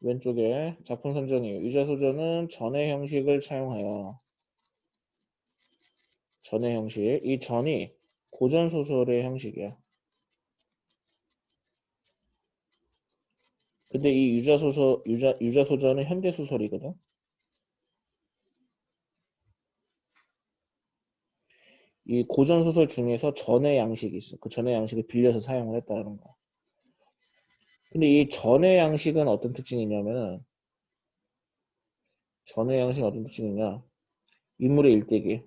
왼쪽에 작품 선정이에요. 유자소전은 전의 형식을 차용하여 전의 형식. 이 전이 고전 소설의 형식이야. 근데 이 유자소전은 현대 소설이거든. 이 고전 소설 중에서 전의 양식이 있어. 그 전의 양식을 빌려서 사용을 했다는 거. 근데 이 전의 양식은 어떤 특징이 있냐면은 전의 양식은 어떤 특징이냐? 인물의 일대기.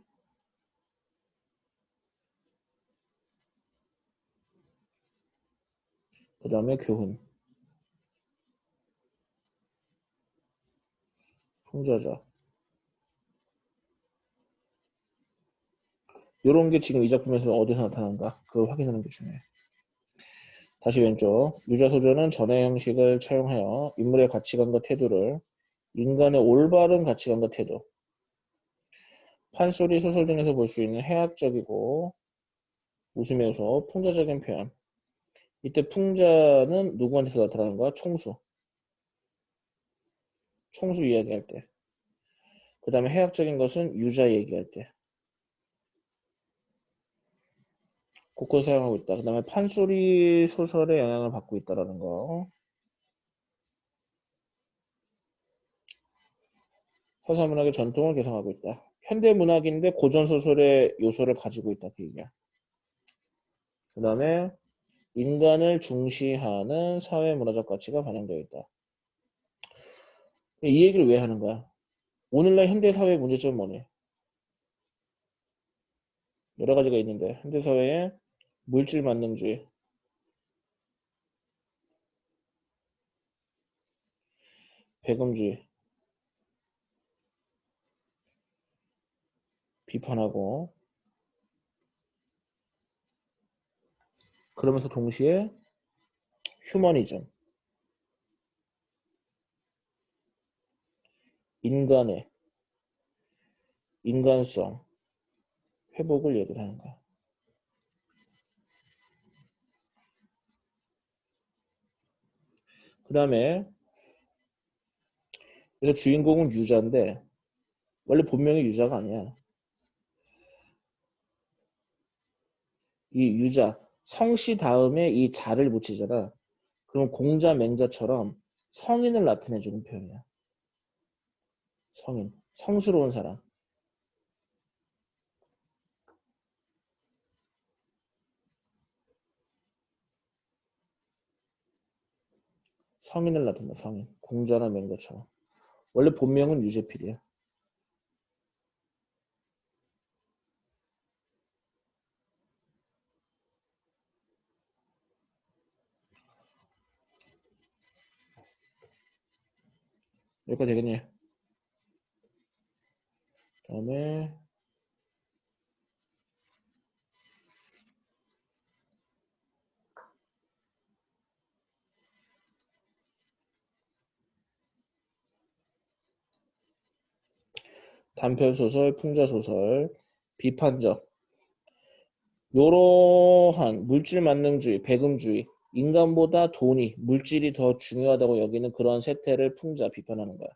그 다음에 교훈, 풍자자. 이런 게 지금 이 작품에서 어디서 나타난가? 그걸 확인하는 게 중요해. 다시 왼쪽. 유자소전은 전의 형식을 차용하여 인물의 가치관과 태도를 인간의 올바른 가치관과 태도, 판소리, 소설 등에서 볼 수 있는 해학적이고 웃음의 요소, 풍자적인 표현. 이때 풍자는 누구한테서 나타나는 거야? 총수. 총수 이야기할 때. 그 다음에 해학적인 것은 유자 얘기할 때. 곳곳 사용하고 있다. 그 다음에 판소리 소설의 영향을 받고 있다라는 거. 서사문학의 전통을 개성하고 있다. 현대문학인데 고전소설의 요소를 가지고 있다. 그 얘기야. 그 다음에 인간을 중시하는 사회문화적 가치가 반영되어 있다. 이 얘기를 왜 하는 거야? 오늘날 현대사회의 문제점은 뭐니? 여러 가지가 있는데 현대사회의 물질 만능주의, 배금주의 비판하고 그러면서 동시에 휴머니즘, 인간의 인간성 회복을 얘기를 하는 거야. 그 다음에 그래서 주인공은 유자인데 원래 본명이 유자가 아니야. 이 유자 성씨 다음에 이 자를 붙이잖아. 그럼 공자 맹자처럼 성인을 나타내주는 표현이야. 성인, 성스러운 사람. 성인을 나타낸다. 성인. 공자나 맹자처럼. 원래 본명은 유재필이야. 여기까지 되겠니? 다음에 단편소설, 풍자소설, 비판적. 이러한 물질 만능주의, 배금주의, 인간보다 돈이, 물질이 더 중요하다고 여기는 그런 세태를 풍자, 비판하는 거야.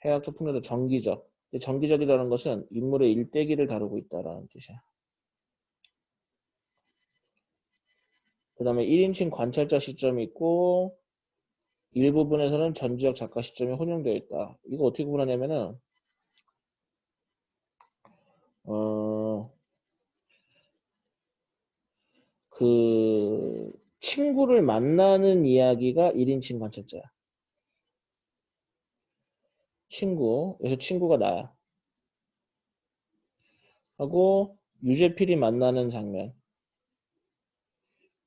해학적 풍자도 정기적. 정기적이라는 것은 인물의 일대기를 다루고 있다라는 뜻이야. 그 다음에 1인칭 관찰자 시점이 있고 일부분에서는 전지적 작가 시점이 혼용되어 있다. 이거 어떻게 구분하냐면은 그 친구를 만나는 이야기가 1인칭 관찰자야. 친구, 그래서 친구가 나야. 하고 유재필이 만나는 장면.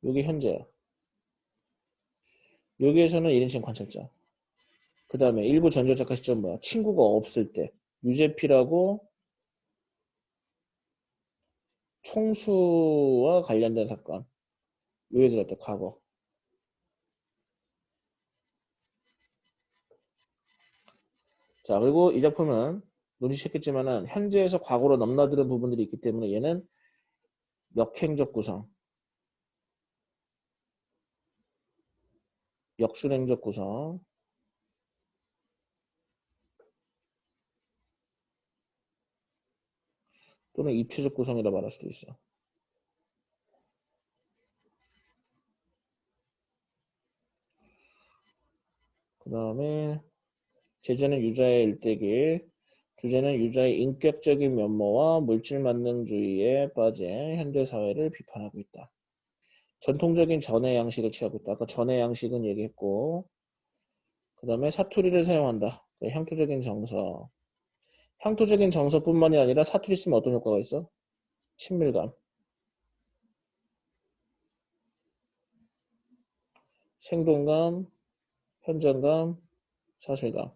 요게 현재야. 여기에서는 1인칭 관찰자. 그 다음에 일부 전지적 작가 시점 뭐야? 친구가 없을 때 유재필하고 총수와 관련된 사건. 요에 들었다 과거. 자, 그리고 이 작품은 눈치챘겠지만은 현재에서 과거로 넘나드는 부분들이 있기 때문에 얘는 역행적 구성, 역순행적 구성, 또는 입체적 구성이라 말할 수도 있어. 그 다음에 제재는 유자의 일대기, 주제는 유자의 인격적인 면모와 물질 만능주의에 빠진 현대사회를 비판하고 있다. 전통적인 전해 양식을 취하고 있다. 아까 전해 양식은 얘기했고, 그 다음에 사투리를 사용한다. 향토적인 정서. 향토적인 정서뿐만이 아니라 사투리 쓰면 어떤 효과가 있어? 친밀감, 생동감, 현장감, 사실감.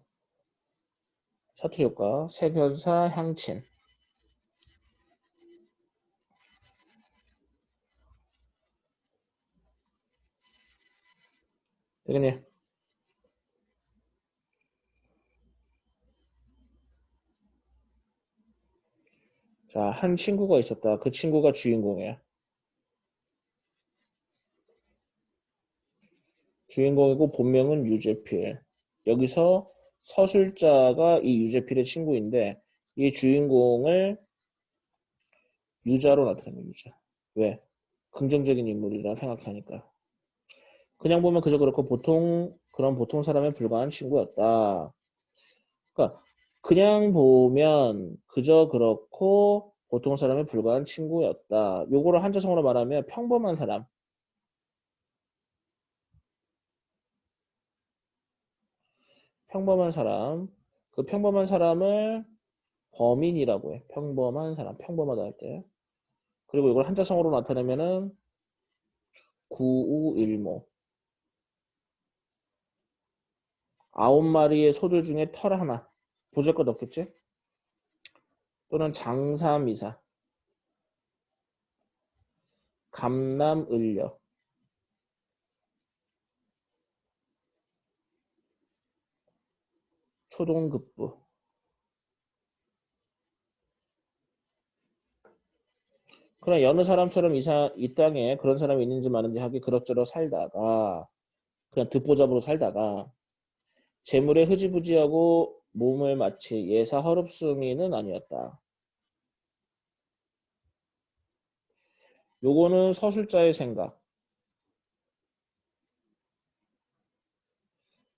사투리 효과, 색연사, 향친. 되겠니? 자, 한 친구가 있었다. 그 친구가 주인공이야. 주인공이고 본명은 유재필. 여기서 서술자가 이 유재필의 친구인데 이 주인공을 유자로 나타냅니다. 유자. 왜? 긍정적인 인물이라 생각하니까. 그냥 보면 그저 그렇고 그런 보통 사람에 불과한 친구였다. 그러니까 그냥 보면 그저 그렇고 보통 사람에 불과한 친구였다. 요거를 한자성어로 말하면 평범한 사람. 평범한 사람. 그 평범한 사람을 범인이라고 해. 평범한 사람. 평범하다 할 때. 그리고 이걸 한자성어로 나타내면은 구우일모. 9마리의 소들 중에 털 하나. 보잘것 없겠지? 또는 장사미사. 감남을려. 초동급부. 그냥 여느 사람처럼 이 땅에 그런 사람이 있는지 마는지 하기 그럭저럭 살다가 그냥 듣보잡으로 살다가 재물에 흐지부지하고 몸을 마치 예사 허릅승이는 아니었다. 요거는 서술자의 생각,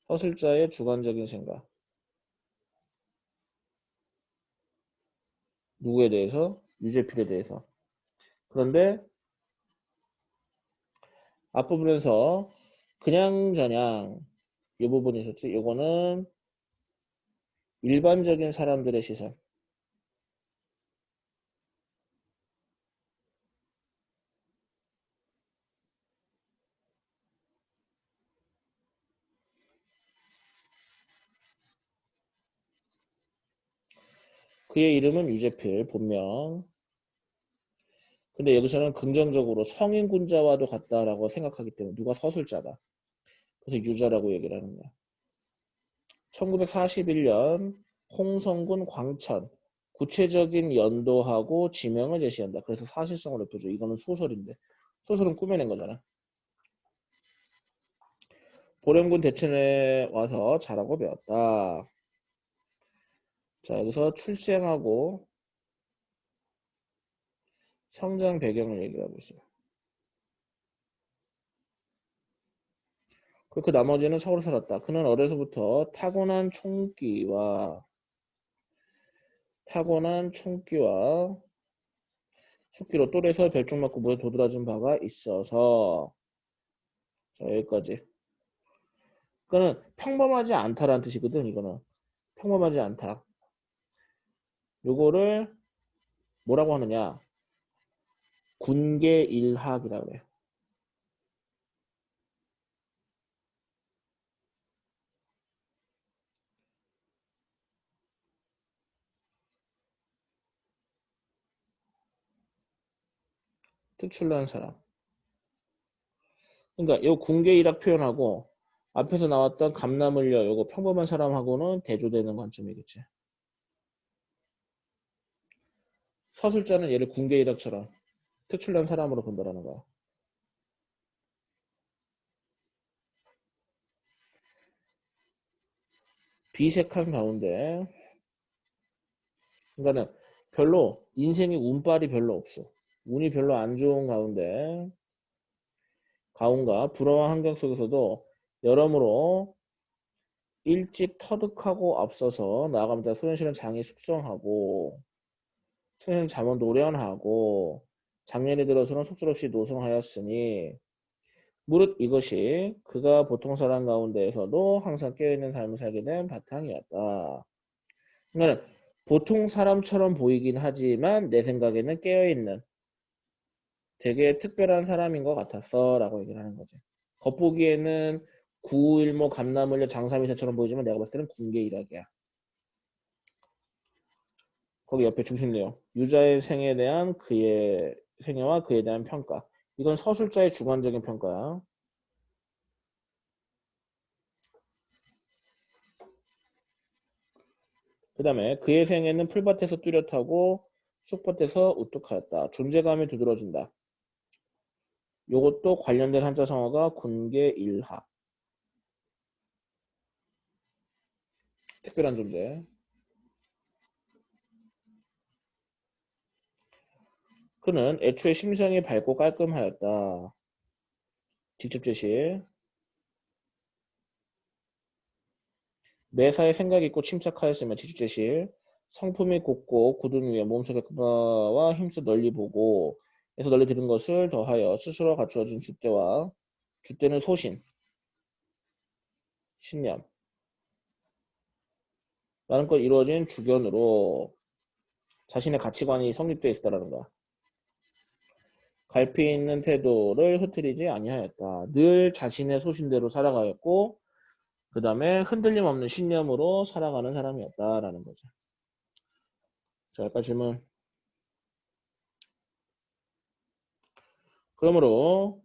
서술자의 주관적인 생각. 누구에 대해서? 유재필에 대해서. 그런데 앞부분에서 그냥저냥 이 부분이 있었지. 요거는 일반적인 사람들의 시선. 그의 이름은 유재필, 본명. 근데 여기서는 긍정적으로 성인군자와도 같다라고 생각하기 때문에 누가 서술자다. 그래서 유자라고 얘기를 하는 거야. 1941년 홍성군 광천 구체적인 연도하고 지명을 제시한다. 그래서 사실성을 높여줘. 이거는 소설인데 소설은 꾸며낸 거잖아. 보령군 대천에 와서 자라고 배웠다. 자, 여기서 출생하고 성장 배경을 얘기하고 있어요. 그 나머지는 서울 살았다. 그는 어려서부터 타고난 총기와 숙기로 또래에서 별종 맞고 물에 도드라진 바가 있어서 자, 여기까지. 그거는 평범하지 않다라는 뜻이거든. 이거는 평범하지 않다. 요거를 뭐라고 하느냐? 군계일학이라고 해요. 특출난 사람. 그러니까 요 군계일학 표현하고 앞에서 나왔던 감나물려 요거 평범한 사람하고는 대조되는 관점이겠지. 서술자는 얘를 군계일학처럼 특출난 사람으로 본다라는 거야. 비색한 가운데 그러니까는 별로 인생이 운빨이 별로 없어. 운이 별로 안 좋은 가운데 가온과 불안한 환경 속에서도 여러모로 일찍 터득하고 앞서서 나아갑니다. 소년실은 장이 숙성하고 소년은 잠은 노련하고 작년에 들어서는 속절없이 노성하였으니 무릇 이것이 그가 보통 사람 가운데에서도 항상 깨어있는 삶을 살게 된 바탕이었다. 그러니까 보통 사람처럼 보이긴 하지만 내 생각에는 깨어있는 되게 특별한 사람인 것 같았어 라고 얘기를 하는 거지. 겉보기에는 구일모 감나물려 장사미사처럼 보이지만 내가 봤을 때는 군계일학이야. 거기 옆에 중심 내용. 유자의 생에 대한 그의 생애와 그에 대한 평가. 이건 서술자의 주관적인 평가야. 그 다음에 그의 생애는 풀밭에서 뚜렷하고 쑥밭에서 우뚝하였다. 존재감이 두드러진다. 요것도 관련된 한자 성어가 군계일하. 특별한 존재. 그는 애초에 심성이 밝고 깔끔하였다. 직접 제시. 매사에 생각이 있고 침착하였으며 직접 제시. 성품이 곱고 굳은 위에 몸속의 그가와 힘써 널리 보고 에서 널리 들은 것을 더하여 스스로 갖추어진 줏대와 줏대는 소신, 신념 라는 것 이루어진 주견으로 자신의 가치관이 성립되어 있다라는 거야. 갈피 있는 태도를 흐트리지 아니하였다. 늘 자신의 소신대로 살아가였고 그 다음에 흔들림 없는 신념으로 살아가는 사람이었다라는 거죠. 자, 여기까지 질문. 그러므로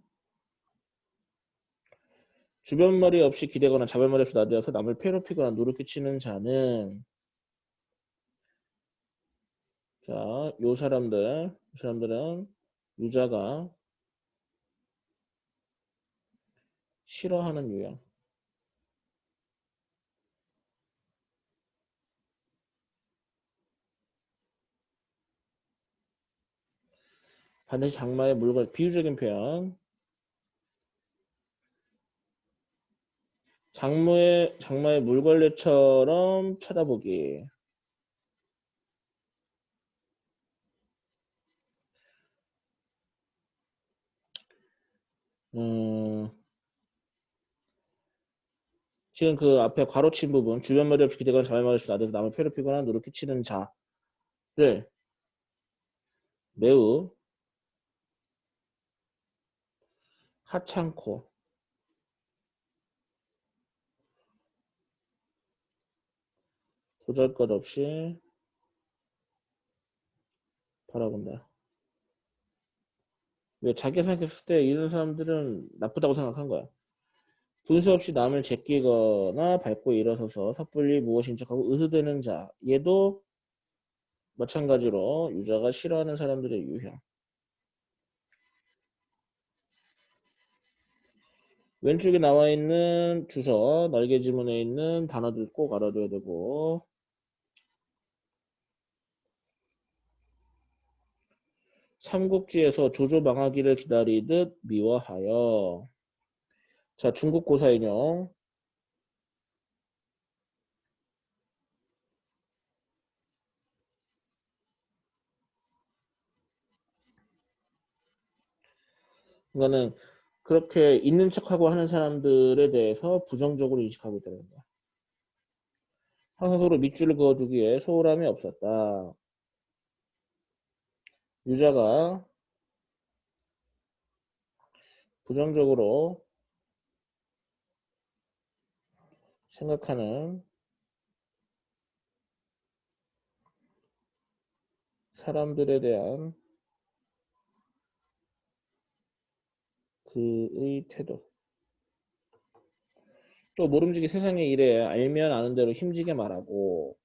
주변머리 없이 기대거나 자별머리 없이 나대어서 남을 괴롭히거나 누를 끼치는 자는 자, 요 사람들은 유자가 싫어하는 유형. 반드시 장마의 물건 비유적인 표현. 장마의 물걸레처럼 쳐다보기. 음, 지금 그 앞에 괄호친 부분 주변 머리 없이 기대거나 자발머리 없이 나대서 남을 괴롭히거나 누를 끼치는 자를 매우 하찮고 도잘것없이 바라본다. 왜 자기가 생각했을 때 이런 사람들은 나쁘다고 생각한 거야. 분수 없이 남을 제끼거나 밟고 일어서서 섣불리 무엇인 척하고 의수되는 자. 얘도 마찬가지로 유저가 싫어하는 사람들의 유형. 왼쪽에 나와 있는 주서, 날개 지문에 있는 단어들 꼭 알아둬야 되고 삼국지에서 조조 망하기를 기다리듯 미워하여. 자, 중국 고사인용. 이거는 그렇게 있는 척하고 하는 사람들에 대해서 부정적으로 인식하고 있다는 거야. 항상 서로 밑줄을 그어두기에 소홀함이 없었다. 유자가 부정적으로 생각하는 사람들에 대한 그의 태도. 또 모름지기 세상의 일에 알면 아는 대로 힘지게 말하고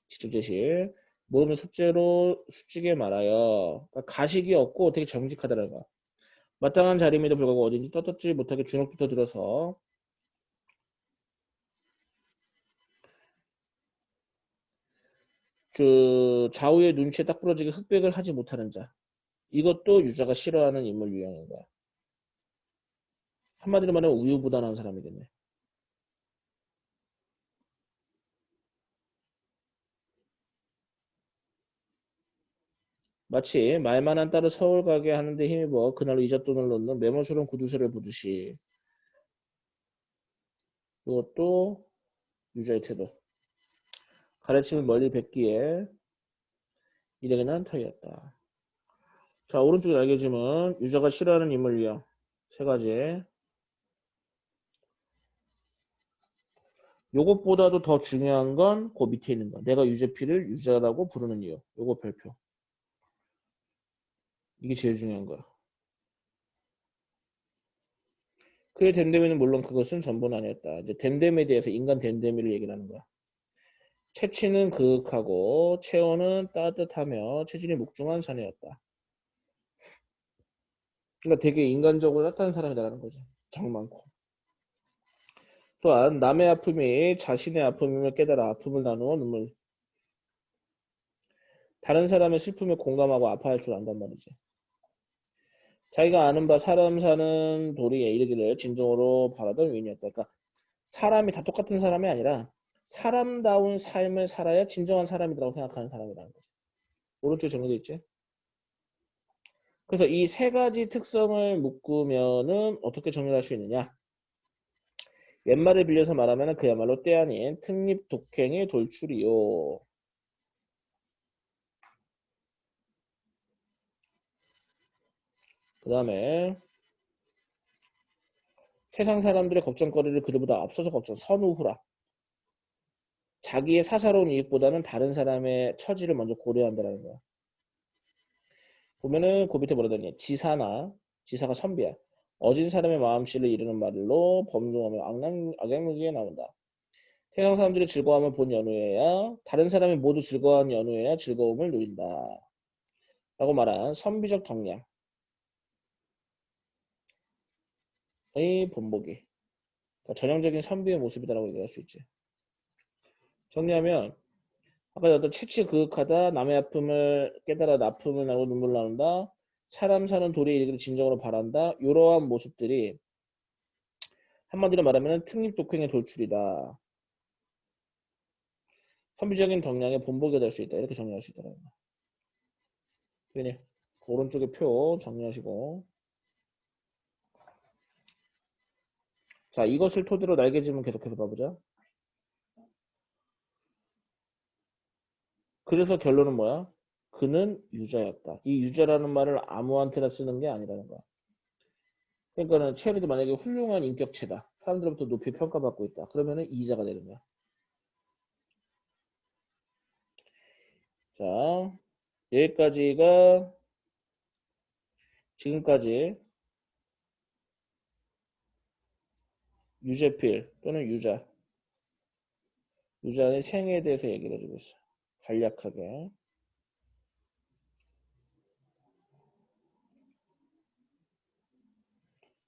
직접 제시. 모르는 숙제로 숙지게 말하여. 그러니까 가식이 없고 되게 정직하다는 거야. 마땅한 자리임에도 불구하고 어딘지 떳떳지 못하게 주눅부터 들어서 그 좌우의 눈치에 딱 부러지게 흑백을 하지 못하는 자. 이것도 유자가 싫어하는 인물 유형인 거야. 한마디로 말하면 우유부단한 사람이겠네. 마치 말만한 딸을 서울 가게 하는데 힘입어 그날로 이잣돈을 넣는 매몰스러운 구두쇠를 보듯이 이것도 유자의 태도. 가르침을 멀리 뱉기에 일에게는 한타이었다. 자, 오른쪽에 날개짐은 유자가 싫어하는 인물 유형 세 가지. 요것보다도 더 중요한 건 그 밑에 있는 거. 내가 유재필을 유자라고 부르는 이유. 요거 별표. 이게 제일 중요한 거야. 그의 댐댐이는 물론 그것은 전부는 아니었다. 이제 댐댐에 대해서 인간 댐댐이를 얘기를 하는 거야. 채취는 그윽하고 체온은 따뜻하며 체질이 묵중한 사내였다. 그러니까 되게 인간적으로 따뜻한 사람이라는 거죠. 정 많고. 또한 남의 아픔이 자신의 아픔임을 깨달아 아픔을 나누어 눈물. 다른 사람의 슬픔에 공감하고 아파할 줄 안단 말이지. 자기가 아는 바 사람 사는 도리에 이르기를 진정으로 바라던 위인이었다. 그러니까 사람이 다 똑같은 사람이 아니라 사람다운 삶을 살아야 진정한 사람이라고 생각하는 사람이라는 거지. 오른쪽에 정리되어 있지? 그래서 이 세 가지 특성을 묶으면은 어떻게 정리할 수 있느냐? 옛말을 빌려서 말하면 그야말로 때 아닌 특립 독행의 돌출이요. 그 다음에 세상 사람들의 걱정거리를 그들보다 앞서서 걱정, 선우후라. 자기의 사사로운 이익보다는 다른 사람의 처지를 먼저 고려한다는 거야. 보면은 그 밑에 뭐라 되냐. 지사나, 지사가 선비야. 어진 사람의 마음씨를 이르는 말로 범종하며 악양무기에 나온다. 세상 사람들이 즐거움을 본 연후에야 다른 사람이 모두 즐거워한 연후에야 즐거움을 누린다. 라고 말한 선비적 덕량의 본보기. 그러니까 전형적인 선비의 모습이다라고 얘기할 수 있지. 정리하면 아까 어떤 채취 그윽하다, 남의 아픔을 깨달아 아픔을 나고 눈물 나온다, 사람 사는 도리에 이르기를 진정으로 바란다. 이러한 모습들이 한마디로 말하면 특립 독행의 돌출이다. 선비적인 덕량의 본보기가 될 수 있다. 이렇게 정리할 수 있다는 거야. 그러니 오른쪽에 표 정리하시고, 자, 이것을 토대로 날개짐은 계속해서 봐보자. 그래서 결론은 뭐야? 그는 유자였다. 이 유자라는 말을 아무한테나 쓰는 게 아니라는 거야. 그러니까는 체리도 만약에 훌륭한 인격체다. 사람들로부터 높이 평가받고 있다. 그러면은 이자가 되는 거야. 자, 여기까지가 지금까지 유제필 또는 유자의 생애에 대해서 얘기를 해주고 있어. 간략하게.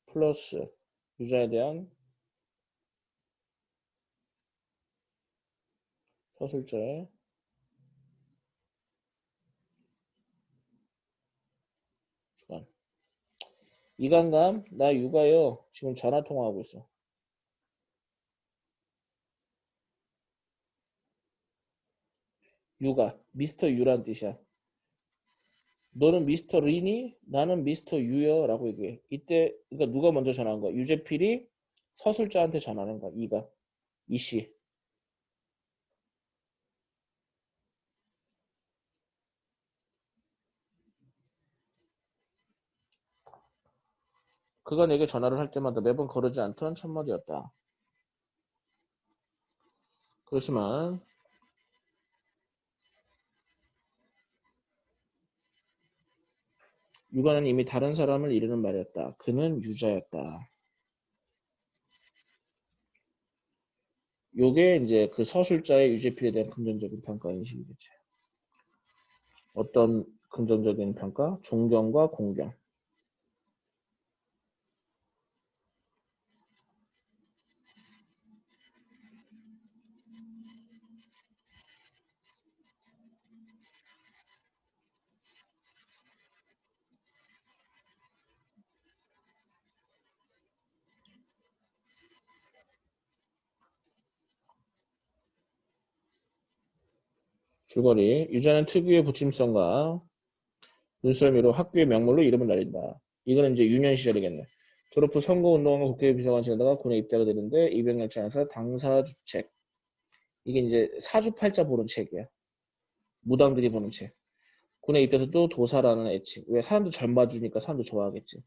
플러스 유자에 대한 서술제 주간. 이간감, 나 유가요. 지금 전화 통화하고 있어. 유가, 미스터 유란 뜻이야. 너는 미스터 리니? 나는 미스터 유여 라고 얘기해. 이때 그러니까 누가 먼저 전화한 거야? 유재필이 서술자한테 전화하는 거야. 이가. 이씨. 그가 내게 전화를 할 때마다 매번 거르지 않던 첫마디였다. 그렇지만 유가는 이미 다른 사람을 이르는 말이었다. 그는 유자였다. 요게 이제 그 서술자의 유재필에 대한 긍정적인 평가 인식이겠지. 어떤 긍정적인 평가? 존경과 공경. 줄거리. 유자는 특유의 붙임성과 눈썰미로 학교의 명물로 이름을 날린다. 이거는 이제 유년 시절이겠네. 졸업 후 선거운동과 국회 비서관 지내다가 군에 입대가 되는데 입영열차에서 당사주책. 이게 이제 사주팔자 보는 책이야. 무당들이 보는 책. 군에 입대해서 또 도사라는 애칭. 왜 사람들 절 봐주니까 사람들 좋아하겠지.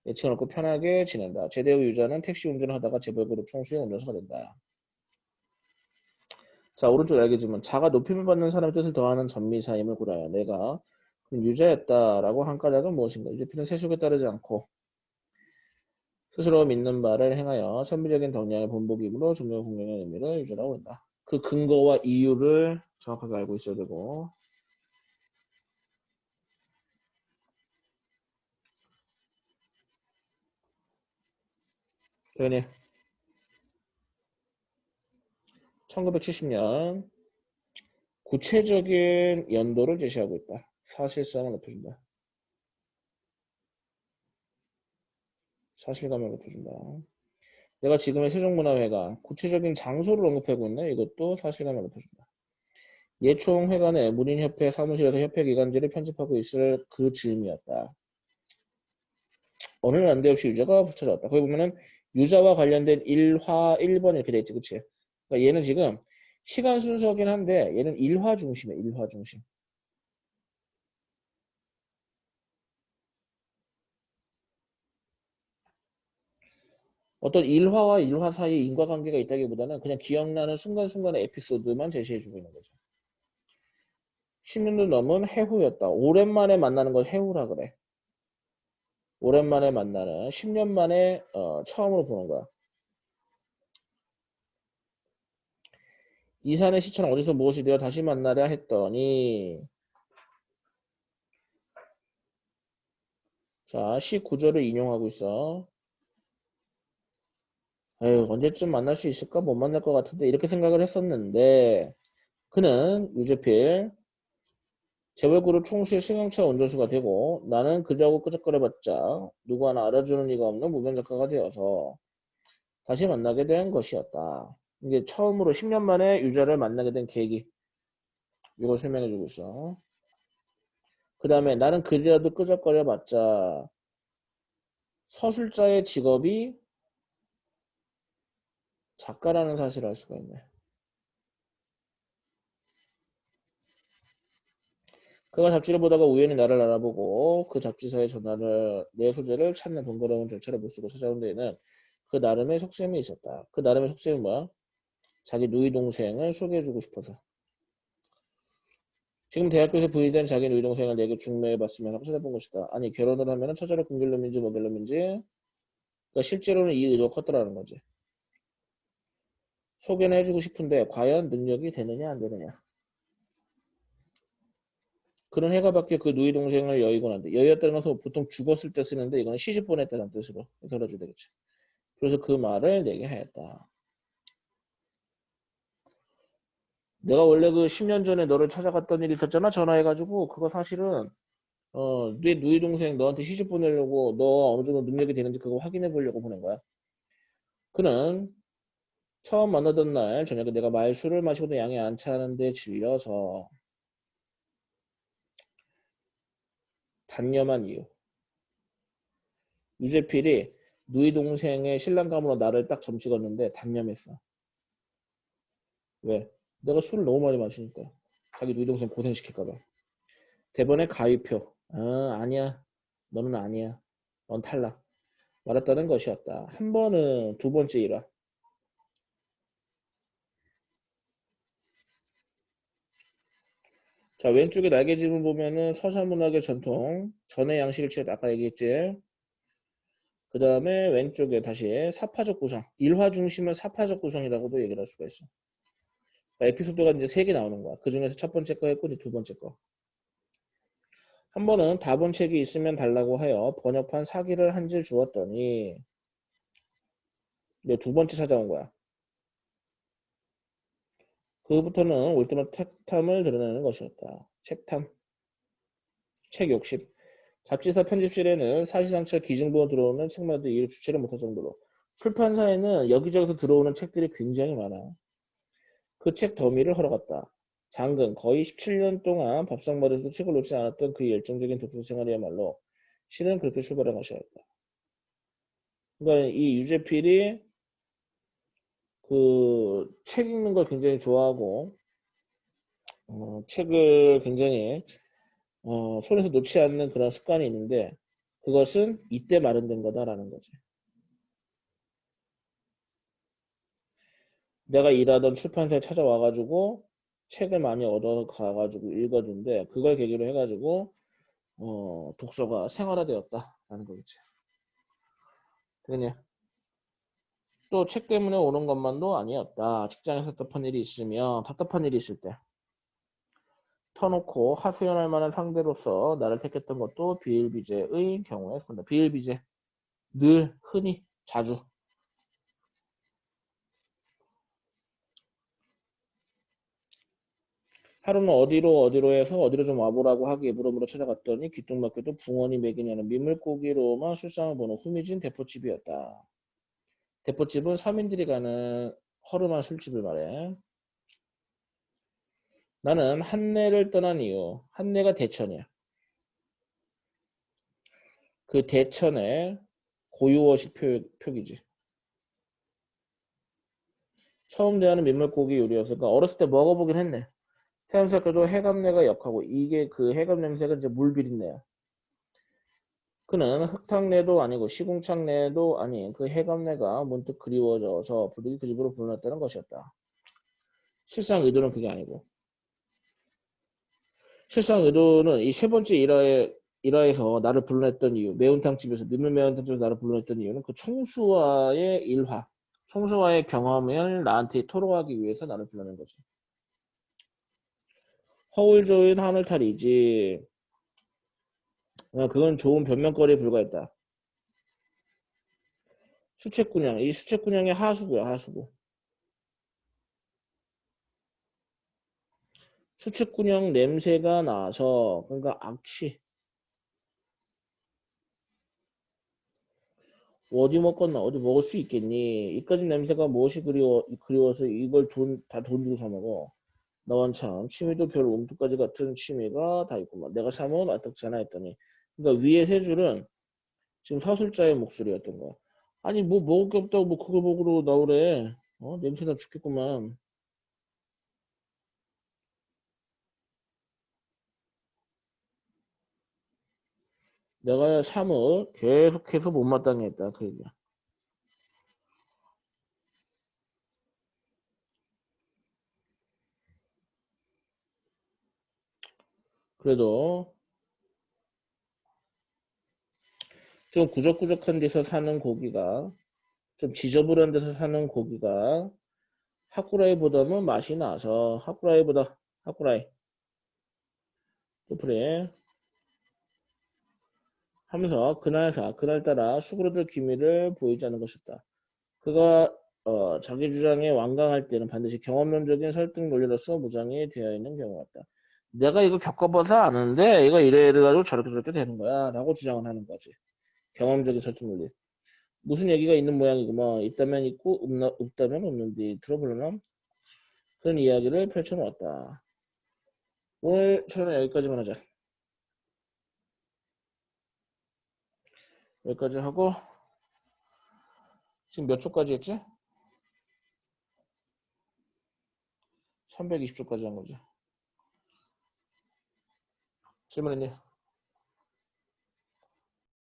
애칭을 얻고 편하게 지낸다. 제대 후 유자는 택시 운전을 하다가 재벌그룹 총수의 운전수가 된다. 자, 오른쪽 알겠지만 자가 높임을 받는 사람의 뜻을 더하는 전미사임을 고려하여 내가 유자였다라고 한 까닭은 무엇인가? 유자필은 세속에 따르지 않고 스스로 믿는 바를 행하여 선비적인 덕량의 본보기으로 종교 공경의 의미를 유자라고 한다. 그 근거와 이유를 정확하게 알고 있어야 되고 그러니 1970년 구체적인 연도를 제시하고 있다. 사실성을 높여준다. 사실감을 높여준다. 내가 지금의 세종문화회가 구체적인 장소를 언급하고 있네. 이것도 사실감을 높여준다. 예총회관의 문인협회 사무실에서 협회기관지를 편집하고 있을 그 즈음이었다. 어느 난데없이 유자가 붙여졌다. 거기 보면은 유자와 관련된 1화 1번 이렇게 돼 있지, 그치? 그러니까 얘는 지금 시간 순서긴 한데 얘는 1화 중심이야, 1화 중심. 어떤 1화와 1화 사이에 인과관계가 있다기보다는 그냥 기억나는 순간순간의 에피소드만 제시해주고 있는 거죠. 10년도 넘은 해후였다. 오랜만에 만나는 걸 해후라 그래. 오랜만에 만나는 10년 만에 처음으로 보는 거야. 이산의 시처는 어디서 무엇이 되어 다시 만나려 했더니 자, 시 구절을 인용하고 있어. 에휴, 언제쯤 만날 수 있을까? 못 만날 것 같은데 이렇게 생각을 했었는데 그는 유재필 재벌그룹 총수의 승용차 운전수가 되고 나는 그자고 끄적거려봤자 누구 하나 알아주는 이가 없는 무명 작가가 되어서 다시 만나게 된 것이었다. 이게 처음으로 10년 만에 유자를 만나게 된 계기. 이걸 설명해주고 있어. 그 다음에 나는 그리라도 끄적거려봤자 서술자의 직업이 작가라는 사실을 알 수가 있네. 그가 잡지를 보다가 우연히 나를 알아보고 그 잡지사의 전화를 내 소재를 찾는 번거로운 절차를 못쓰고 찾아온 데에는 그 나름의 속셈이 있었다. 그 나름의 속셈이 뭐야? 자기 누이 동생을 소개해주고 싶어서. 지금 대학교에서 부의된 자기 누이 동생을 내게 중매해봤으면 하고 찾아본 것이다. 아니 결혼을 하면 처자를 굶길 놈인지 먹일 놈인지 그러니까 실제로는 이 의도가 컸더라는 거지. 소개는 해주고 싶은데 과연 능력이 되느냐 안 되느냐. 그런 해가 밖에 그 누이 동생을 여의곤 한데 여의었다는 것은 보통 죽었을 때 쓰는데 이거는 시집 보냈다는 뜻으로 들어줘야 되겠지. 그래서 그 말을 내게 하였다. 내가 원래 그 10년 전에 너를 찾아갔던 일이 있었잖아. 전화해가지고 그거 사실은 네 누이 동생 너한테 시집 보내려고 너 어느 정도 능력이 되는지 그거 확인해 보려고 보낸 거야. 그는 처음 만나던 날 저녁에 내가 말술을 마시고도 양이 안 차는데 질려서 단념한 이유. 유재필이 누이 동생의 신랑감으로 나를 딱 점찍었는데 단념했어. 왜? 내가 술을 너무 많이 마시니까. 자기 누이 동생 고생시킬까봐. 대번에 가위표. 아니야. 너는 아니야. 넌 탈락. 말했다는 것이었다. 한 번은 두 번째 일화. 자, 왼쪽에 날개짓을 보면은 서사문학의 전통, 전의 양식을 취했다. 아까 얘기했지. 그 다음에 왼쪽에 다시 사파적 구성. 일화 중심은 사파적 구성이라고도 얘기를 할 수가 있어. 그러니까 에피소드가 이제 세 개 나오는 거야. 그 중에서 첫 번째 거 했고, 이제 두 번째 거. 한 번은 다본책이 있으면 달라고 하여 번역판 사기를 한 질 주었더니, 이제 두 번째 찾아온 거야. 그부터는 올 때마다 책탐을 드러내는 것이었다. 책탐. 책 욕심. 잡지사 편집실에는 사실상처 기증부가 들어오는 책마다 이를 주체를 못할 정도로 출판사에는 여기저기서 들어오는 책들이 굉장히 많아. 그 책 더미를 헐어갔다. 장근 거의 17년 동안 밥상머리에서 책을 놓지 않았던 그의 열정적인 독서 생활이야말로 실은 그렇게 출발한 것이었다. 그러니까 이 유재필이 그 책 읽는 걸 굉장히 좋아하고 책을 굉장히 손에서 놓지 않는 그런 습관이 있는데 그것은 이때 마련된 거다라는 거지. 내가 일하던 출판사에 찾아와가지고 책을 많이 얻어가가지고 읽었는데 그걸 계기로 해가지고 독서가 생활화되었다라는 거겠지. 그러니 또 책 때문에 오는 것만도 아니었다. 직장에서 답답한 일이 있으면 답답한 일이 있을 때 터놓고 하소연할 만한 상대로서 나를 택했던 것도 비일비재의 경우에 그런다. 비일비재 늘 흔히 자주 하루는 어디로 해서 어디로 좀 와보라고 하기에 물어물어 찾아갔더니 귀뚱맞게도 붕어니 먹이냐는 민물고기로만 술상을 보는 후미진 대포집이었다. 대포집은 서민들이 가는 허름한 술집을 말해. 나는 한내를 떠난 이유, 한내가 대천이야. 그 대천의 고유어식 표기지. 처음 대하는 민물고기 요리였으니까 어렸을 때 먹어보긴 했네. 태양사께도 해감내가 역하고 이게 그 해감 냄새가 이제 물비린내야. 그는 흙탕내도 아니고 시궁창내도 아닌 그 해감내가 문득 그리워져서 부득이 그 집으로 불러냈다는 것이었다. 실상 의도는 그게 아니고. 실상 의도는 이 세 번째 일화에서 나를 불러냈던 이유, 매운탕집에서 민물 매운탕집에서 나를 불러냈던 이유는 그 총수와의 일화, 총수와의 경험을 나한테 토로하기 위해서 나를 불러낸 거지. 허울조인 하늘탈이지. 그건 좋은 변명거리에 불과했다. 수채꾼형, 이 수채꾼형의 하수구야, 하수구. 수채꾼형 냄새가 나서, 그러니까 악취. 어디 먹겠나, 어디 먹을 수 있겠니? 이까지 냄새가 무엇이 그리워서 이걸 다 돈 주고 사 먹어. 너는 참, 취미도 별 웅뚱까지 같은 취미가 다 있구만. 내가 사면 마땅치 않아 했더니. 그러니까 위에 세 줄은 지금 서술자의 목소리였던 거야. 아니, 뭐 먹을 게 없다고 뭐 그걸 먹으러 나오래. 냄새나 죽겠구만. 내가 삶을 계속해서 못마땅해 했다. 그 얘기야. 그래도 좀 구적구적한 데서 사는 고기가 좀 지저분한 데서 사는 고기가 하쿠라이보다는 맛이 나서 하쿠라이 디프레 하면서 그날따라 수그러들 기미를 보이지 않는 것이었다. 그가 자기 주장에 완강할 때는 반드시 경험론적인 설득 논리로서 무장이 되어 있는 경우 같다. 내가 이거 겪어봐서 아는데 이거 이래 가지고 저렇게 되는 거야 라고 주장을 하는 거지. 경험적인 설득 논리. 무슨 얘기가 있는 모양이구먼. 있다면 있고 없다면 없는데 들어보려나? 그런 이야기를 펼쳐놓았다. 오늘 촬영 여기까지만 하자. 여기까지 하고 지금 몇 초까지 했지? 320초까지 한 거지. 질문했니?